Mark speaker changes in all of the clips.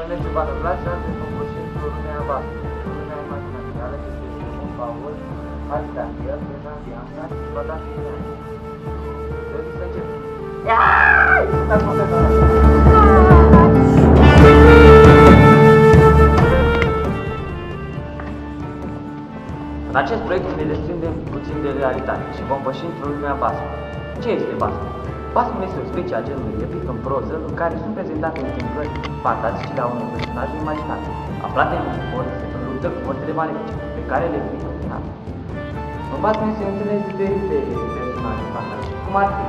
Speaker 1: Numește Batăglas și alte compășim într-o lumea vastă, într-o lumea imaginațială, despre Simon Paul, Aristotel, Fernand Bianca și Vada Filian. Trebuie să încep. Iaaaaai! Stai cu asta! În acest proiect ne desprindem puțin de realitate și vom păși într-o lumea basmă. Ce este basmă? Basmul este o specie a genului epic în proză în care sunt prezentate întâmplări fantastice de unor personaje imaginate, aflate în luptă cu forțele malefice, pe care le frică în final. În basme se întâlnesc diferite personaje fantastice, cum ar fi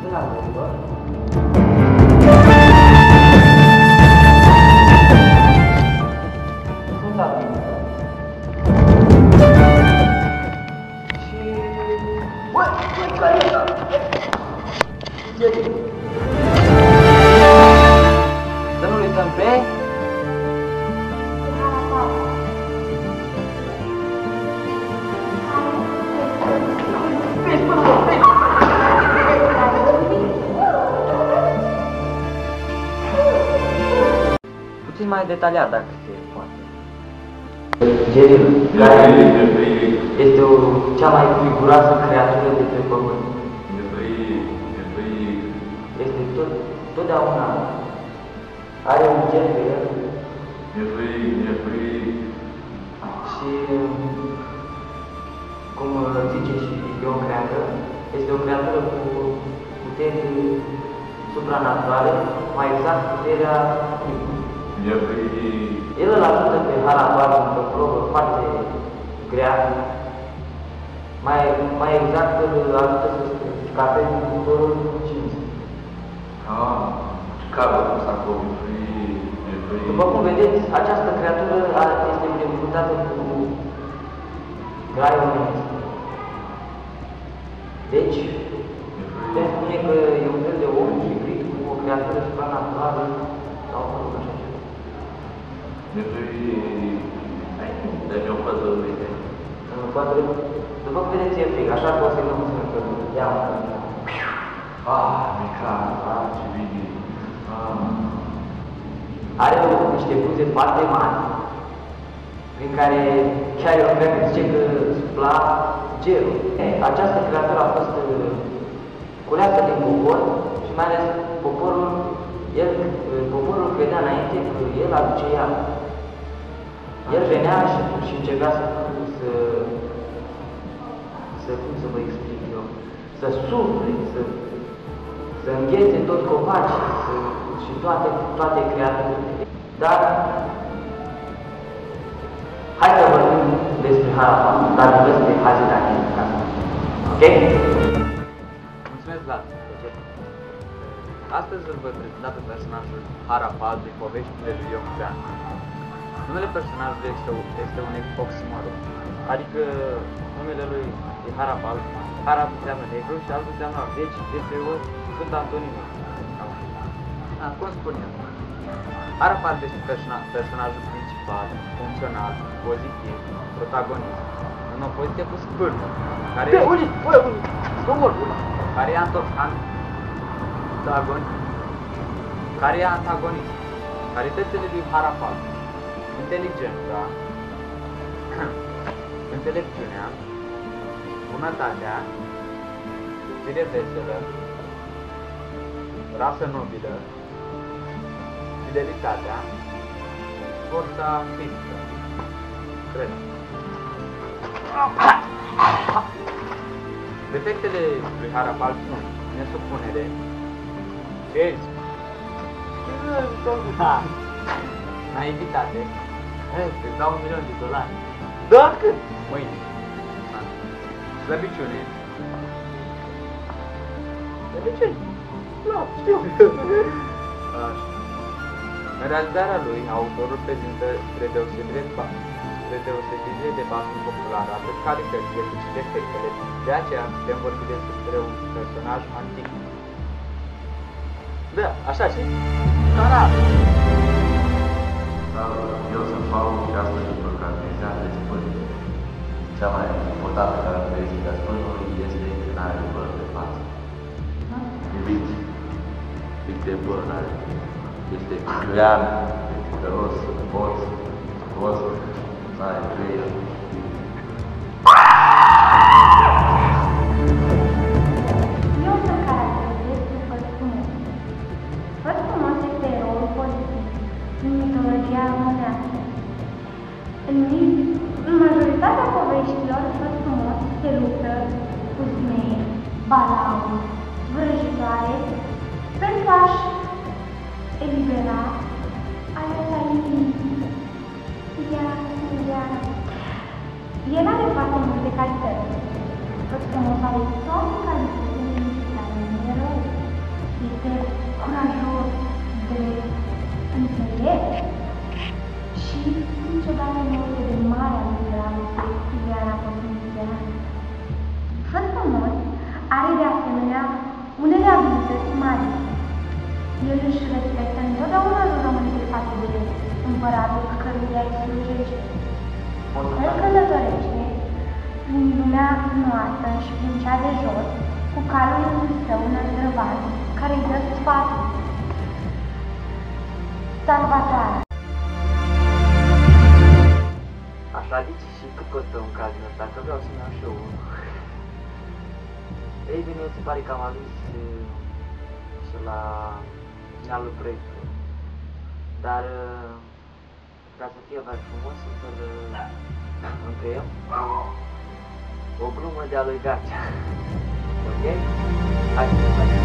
Speaker 1: Zâna Vorbă, Sfânta Biblie și... Băi, care e ăsta? Să nu uităm pe... Puțin mai detaliat, dacă se poate. Gerilă, care este cea mai figuroasă creatură de pe pământ. Este totdeauna are un gen pe el și, cum zice și Ion Creangă, este o creatură cu puteri supranaturale, mai exact puterea el îl ajută pe Harapal într-o probă foarte grea, mai exact îl ajută să scapeze din cuptorul cinci. După cum vedeți, această creatură este binecuvântată cu graiul omenesc. Deci, putem spune că e un fel de om hibrid cu o creatură supranaturală sau așa ceva. După cum vedeți, e fric, așa că o să-i dăm că ia
Speaker 2: ce bine!
Speaker 1: Are niște buze foarte mari, prin care chiar eu cred că zice că sufla gerul. Această creatură a fost culeasă din popor și mai ales poporul credea înainte că el aduce ea. El venea și încerca cum să vă explic eu, să sufle, să înghețe tot copacii și toate creaturile. Dar hai să vorbim despre Harapal, dar nu despre Hazidane. Ok?
Speaker 3: Mulțumesc, Vlad. Astăzi îl voi prezenta pe personajul Harapal din poveștile lui Ion Creangă. Numele personajului este un oximoron, adică numele lui e Harapal. Harap înseamnă negru și alb înseamnă alb, deci este o Sfântă Antonimă. Cum spuneam, Harapal este personajul principal, funcțional, pozitiv, protagonist, în opoziție cu Spârnul, care e antagonist. Calitățile lui Harapal: inteligența, înțelepciunea, bunătatea, fire veselă, rasă nobilă, fidelitatea, forța fizică. Cred. Defectele lui Harapal sunt nesupunere, cezi, naivitate, îți dau $1.000.000. Da, cât? Mâine. Slăbiciune. Slăbiciune? Nu, știu. În realizarea lui, autorul prezintă spre deosebire de basmul popular, atât calitățile cât și defectele. De aceea putem vorbi despre un personaj antic. Da, așa și? Da.
Speaker 2: Eu sunt Paul și astăzi îl voi caracteriza de Spân. Cea mai importantă caracteristică a Spânului este că n-are păr pe față. Iubiți, de păr n-are. Este clean, dureros, poți, scos, n-ai creier.
Speaker 4: Eu să caracterizez pe Făstumos. Făstumos este eroul pozitiv din mitologia românească. În majoritatea poveștilor, Făstumos se luptă cu zmei, balauri, vrăjitoare, pentru a-și elibera alea inimii. El are foarte multe calități. Făstumos are toate calitățile necesare unui erou. Este curajos, drept, înțelept și niciodată nu este de mare lui dragoste Ileana Cosmitiana. Făstumos are de asemenea unele abilități mari. El își respectă întotdeauna jurământul față de împăratul căruia îi slujește. El călătorește prin lumea noastră și prin cea de jos, cu calul său înăzdrăvat, care îi dă sfatul. Salvatare!
Speaker 3: Așa zice și cât costă un caz din ăsta, că vreau să-mi iau și eu unul. Ei bine, se pare că am ajuns și la finalul proiectului. Dar ca să fie mai frumos, o să-l încheiem cu o glumă de-a lui Garcea. Ok? Hai să facem.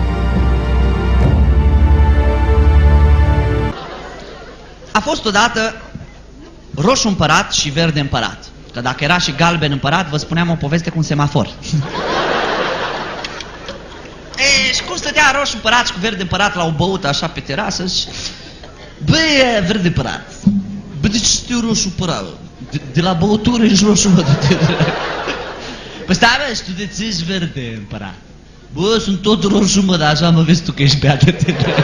Speaker 5: A fost odată roșu împărat și verde împărat. Că dacă era și galben împărat, vă spuneam o poveste cu un semafor. Și cum stătea roșu împărat și cu verde împărat la o băută așa pe terasă și... Băi, verde împărat, bă, de ce știu roșu împărat? De la băutură ești roșu, mă, de Păi stai, bă, și tu de ți ești verde împărat? Bă, sunt tot roșu, mă, dar așa mă vezi tu că ești beat de tine.